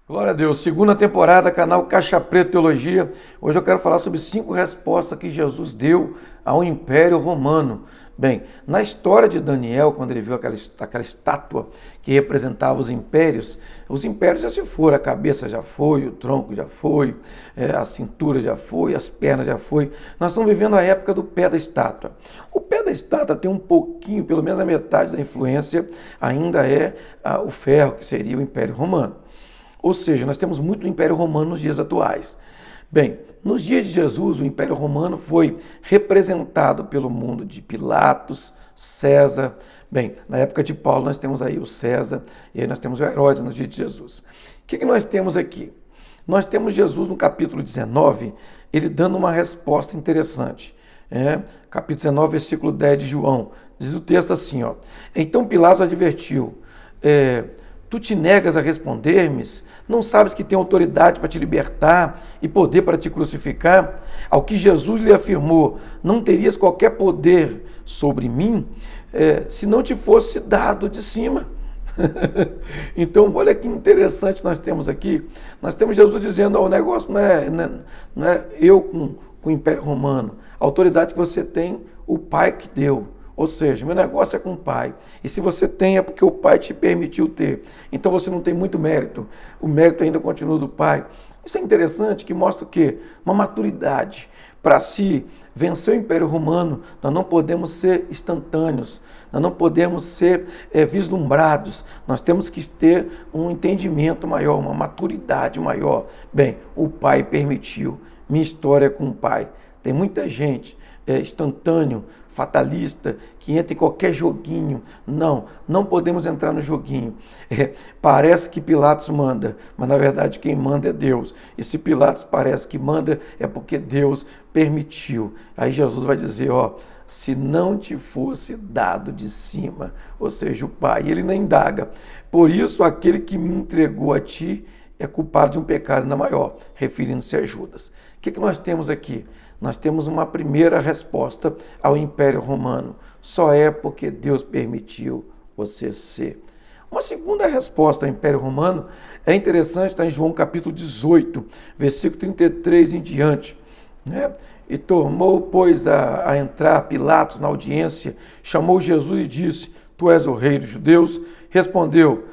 Glória a Deus. Segunda temporada, canal Caixa Preta Teologia. Hoje eu quero falar sobre 5 respostas que Jesus deu ao Império Romano. Bem, na história de Daniel, quando ele viu aquela estátua que representava os impérios já se foram, a cabeça já foi, o tronco já foi, a cintura já foi, as pernas já foi. Nós estamos vivendo a época do pé da estátua. O pé da estátua tem um pouquinho, pelo menos a metade da influência, ainda é o ferro, que seria o Império Romano. Ou seja, nós temos muito Império Romano nos dias atuais. Bem, nos dias de Jesus, o Império Romano foi representado pelo mundo de Pilatos, César. Bem, na época de Paulo nós temos aí o César e aí nós temos o Herodes nos dias de Jesus. O que nós temos aqui? Nós temos Jesus no capítulo 19, ele dando uma resposta interessante. Capítulo 19, versículo 10 de João. Diz o texto assim, ó. Então Pilatos advertiu, tu te negas a responder-me? Não sabes que tem autoridade para te libertar e poder para te crucificar? Ao que Jesus lhe afirmou, não terias qualquer poder sobre mim, se não te fosse dado de cima. Então, olha que interessante nós temos aqui. Nós temos Jesus dizendo, o negócio não é eu com o Império Romano. A autoridade que você tem, o Pai que deu. Ou seja, meu negócio é com o Pai. E se você tem, é porque o Pai te permitiu ter. Então você não tem muito mérito. O mérito ainda continua do Pai. Isso é interessante, que mostra o quê? Uma maturidade. Para se vencer o Império Romano, nós não podemos ser instantâneos. Nós não podemos ser vislumbrados. Nós temos que ter um entendimento maior, uma maturidade maior. Bem, o Pai permitiu. Minha história é com o Pai. Tem muita gente instantâneo, fatalista, que entra em qualquer joguinho. Não podemos entrar no joguinho. Parece que Pilatos manda, mas na verdade quem manda é Deus. E se Pilatos parece que manda, é porque Deus permitiu. Aí Jesus vai dizer, se não te fosse dado de cima, ou seja, o Pai, ele não indaga. Por isso, aquele que me entregou a ti é culpado de um pecado ainda maior, referindo-se a Judas. O que nós temos aqui? Nós temos uma primeira resposta ao Império Romano. Só é porque Deus permitiu você ser. Uma segunda resposta ao Império Romano é interessante, está em João capítulo 18, versículo 33 em diante. E tomou, pois, a entrar Pilatos na audiência, chamou Jesus e disse, tu és o rei dos judeus? Respondeu,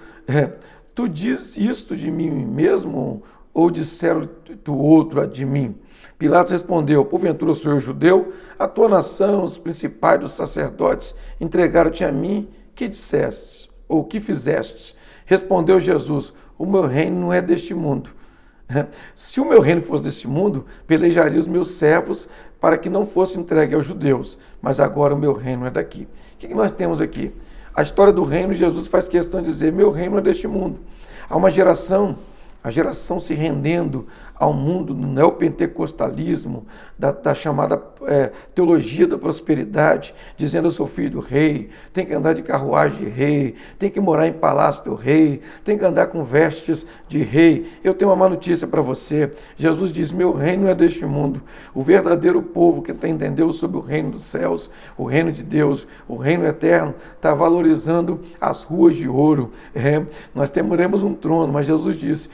tu dizes isto de mim mesmo ou disseram tu outro de mim? Pilatos respondeu, porventura sou eu judeu? A tua nação, os principais dos sacerdotes, entregaram-te a mim, que disseste, ou que fizestes? Respondeu Jesus, o meu reino não é deste mundo. Se o meu reino fosse deste mundo, pelejaria os meus servos para que não fosse entregue aos judeus, mas agora o meu reino é daqui. O que nós temos aqui? A história do reino, Jesus faz questão de dizer, meu reino é deste mundo. Há uma geração, a geração se rendendo ao mundo do neopentecostalismo, da chamada teologia da prosperidade, dizendo eu sou filho do rei, tem que andar de carruagem de rei, tem que morar em palácio do rei, tem que andar com vestes de rei. Eu tenho uma má notícia para você. Jesus diz, meu reino é deste mundo. O verdadeiro povo que entendeu sobre o reino dos céus, o reino de Deus, o reino eterno, está valorizando as ruas de ouro. Nós teremos um trono, mas Jesus disse,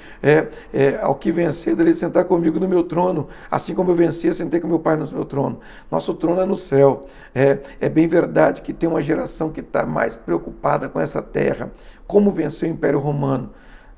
ao que vencer, dele sentar comigo no meu trono, assim como eu venci, sentei com meu Pai no meu trono. Nosso trono é no céu. É bem verdade que tem uma geração que está mais preocupada com essa terra. Como vencer o Império Romano?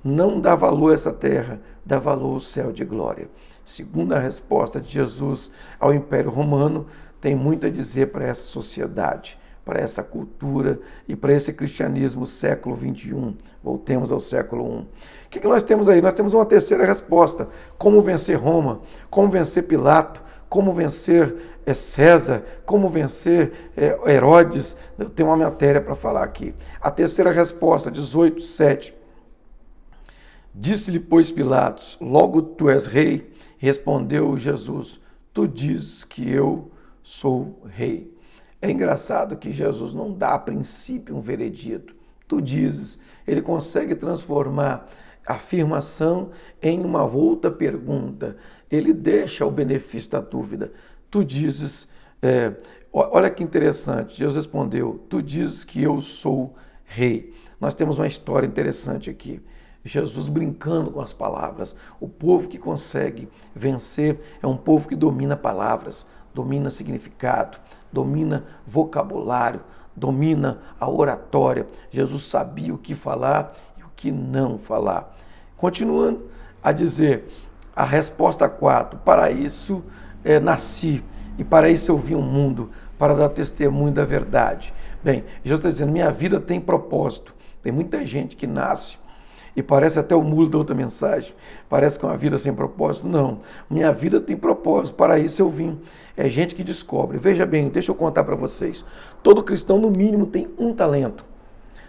Não dá valor a essa terra, dá valor ao céu de glória. Segunda resposta de Jesus ao Império Romano, tem muito a dizer para essa sociedade, para essa cultura e para esse cristianismo século XXI. Voltemos ao século I. O que nós temos aí? Nós temos uma terceira resposta. Como vencer Roma? Como vencer Pilato? Como vencer César? Como vencer Herodes? Eu tenho uma matéria para falar aqui. A terceira resposta, 18:7. Disse-lhe, pois, Pilatos, logo tu és rei? Respondeu Jesus, tu dizes que eu sou rei. É engraçado que Jesus não dá a princípio um veredito. Tu dizes, ele consegue transformar a afirmação em uma outra pergunta. Ele deixa o benefício da dúvida. Tu dizes, olha que interessante, Jesus respondeu, tu dizes que eu sou rei. Nós temos uma história interessante aqui. Jesus brincando com as palavras. O povo que consegue vencer é um povo que domina palavras, domina significado, domina vocabulário, domina a oratória. Jesus sabia o que falar e o que não falar. Continuando a dizer, a resposta 4, para isso nasci e para isso eu vim ao mundo, para dar testemunho da verdade. Bem, Jesus está dizendo, minha vida tem propósito. Tem muita gente que nasce e parece até o mulo da outra mensagem. Parece que é uma vida sem propósito. Não, minha vida tem propósito, para isso eu vim. É gente que descobre. Veja bem, deixa eu contar para vocês. Todo cristão, no mínimo, tem um talento.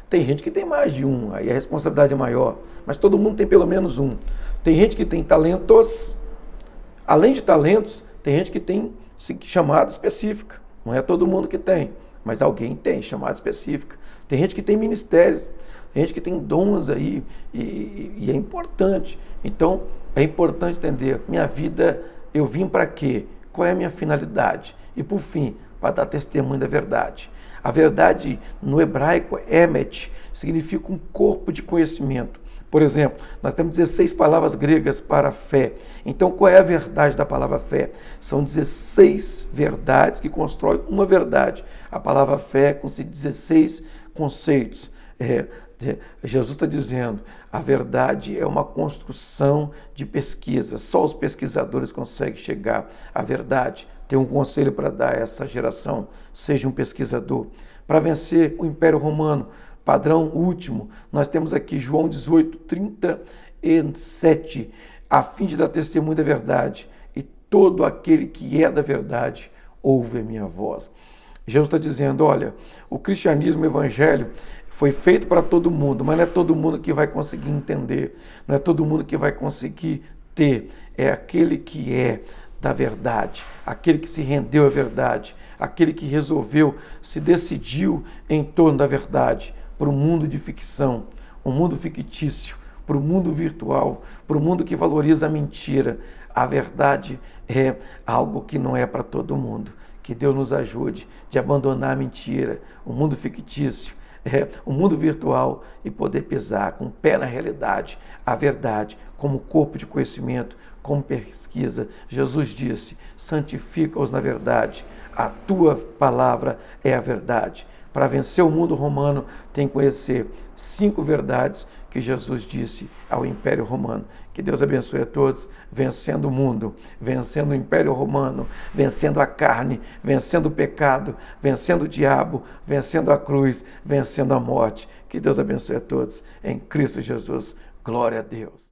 Tem gente que tem mais de um, aí a responsabilidade é maior. Mas todo mundo tem pelo menos um. Tem gente que tem talentos. Além de talentos, tem gente que tem chamada específica. Não é todo mundo que tem, mas alguém tem chamada específica. Tem gente que tem ministérios. Tem gente que tem dons aí e é importante. Então, é importante entender, minha vida, eu vim para quê? Qual é a minha finalidade? E, por fim, para dar testemunho da verdade. A verdade, no hebraico, emet, significa um corpo de conhecimento. Por exemplo, nós temos 16 palavras gregas para fé. Então, qual é a verdade da palavra fé? São 16 verdades que constroem uma verdade. A palavra fé com 16 conceitos. Jesus está dizendo, a verdade é uma construção de pesquisa. Só os pesquisadores conseguem chegar à verdade. Tem um conselho para dar a essa geração, seja um pesquisador. Para vencer o Império Romano, padrão último, nós temos aqui João 18, 37, a fim de dar testemunho da verdade, e todo aquele que é da verdade ouve a minha voz. Jesus está dizendo, olha, o cristianismo, o evangelho, foi feito para todo mundo, mas não é todo mundo que vai conseguir entender, não é todo mundo que vai conseguir ter, é aquele que é da verdade, aquele que se rendeu à verdade, aquele que resolveu, se decidiu em torno da verdade, para um mundo de ficção, um mundo fictício, para o mundo virtual, para o mundo que valoriza a mentira. A verdade é algo que não é para todo mundo. Que Deus nos ajude de abandonar a mentira, o mundo fictício, o mundo virtual e poder pisar com o pé na realidade, a verdade, como corpo de conhecimento, como pesquisa. Jesus disse, santifica-os na verdade, a tua palavra é a verdade. Para vencer o mundo romano, tem que conhecer 5 verdades que Jesus disse ao Império Romano. Que Deus abençoe a todos, vencendo o mundo, vencendo o Império Romano, vencendo a carne, vencendo o pecado, vencendo o diabo, vencendo a cruz, vencendo a morte. Que Deus abençoe a todos, em Cristo Jesus. Glória a Deus.